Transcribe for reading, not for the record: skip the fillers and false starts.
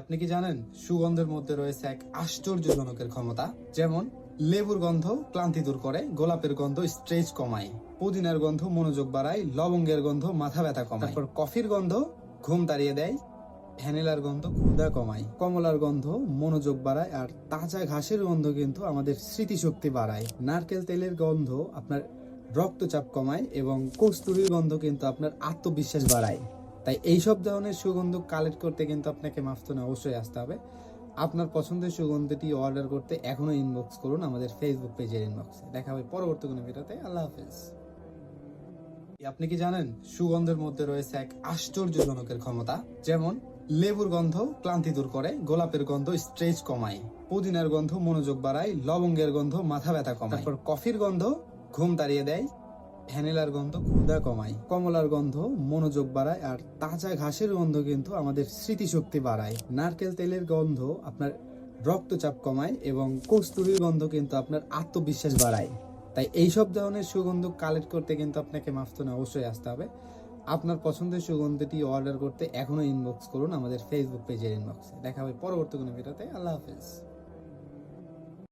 আপনি কি জানেন সুগন্ধের মধ্যে রয়েছে এক আশ্চর্যজনকের ক্ষমতা। যেমন লেবুর গন্ধ ক্লান্তি দূর করে, গোলাপের গন্ধ স্ট্রেস কমায়, পুদিনার গন্ধ মনোযোগ বাড়ায়, লবঙ্গের গন্ধ মাথা ব্যথা কমায়, তারপর কফির গন্ধ ঘুম তাড়িয়ে দেয়, ভ্যানিলার গন্ধ ক্ষুধা কমায়, কমলার গন্ধ মনোযোগ বাড়ায়, আর তাজা ঘাসের গন্ধ কিন্তু আমাদের স্মৃতিশক্তি বাড়ায়। নারকেল তেলের গন্ধ আপনার রক্তচাপ কমায় এবং কস্তুরীর গন্ধ কিন্তু আপনার আত্মবিশ্বাস বাড়ায়। তাই এইসব ধরনের সুগন্ধ কালেক্ট করতে কিন্তু আপনাকে মাফতুনে অবশ্যই আসতে হবে। আপনার পছন্দের সুগন্ধটি অর্ডার করতে এখনো ইনবক্স করুন আমাদের ফেসবুক পেজের ইনবক্সে। দেখা হবে পরবর্তী কোনো ভিডিওতে। আল্লাহ হাফেজ। আপনি কি জানেন সুগন্ধের মধ্যে রয়েছে এক আশ্চর্যজনকের ক্ষমতা। যেমন লেবুর গন্ধ ক্লান্তি দূর করে, গোলাপের গন্ধ স্ট্রেস কমায়, পুদিনার গন্ধ মনোযোগ বাড়ায়, লবঙ্গের গন্ধ মাথা ব্যথা কমায়, তারপর কফির গন্ধ ঘুম তাড়িয়ে দেয়, ভ্যানিলার গন্ধ ক্ষুধা কমায়, কমলার গন্ধ মনোযোগ বাড়ায়, আর তাজা ঘাসের গন্ধ কিন্তু আমাদের স্মৃতিশক্তি বাড়ায়। নারকেল তেলের গন্ধ আপনার রক্তচাপ কমায় এবং কস্তুরীর গন্ধ কিন্তু আপনার আত্মবিশ্বাস বাড়ায়। তাই এইসব ধরনের সুগন্ধ কালেক্ট করতে কিন্তু আপনাকে মাফতুনে অবশ্যই আসতে হবে। আপনার পছন্দের সুগন্ধটি অর্ডার করতে এখনো ইনবক্স করুন আমাদের ফেসবুক পেজের ইনবক্সে। দেখা হবে পরবর্তী কোনো ভিডিওতে। আল্লাহ হাফেজ।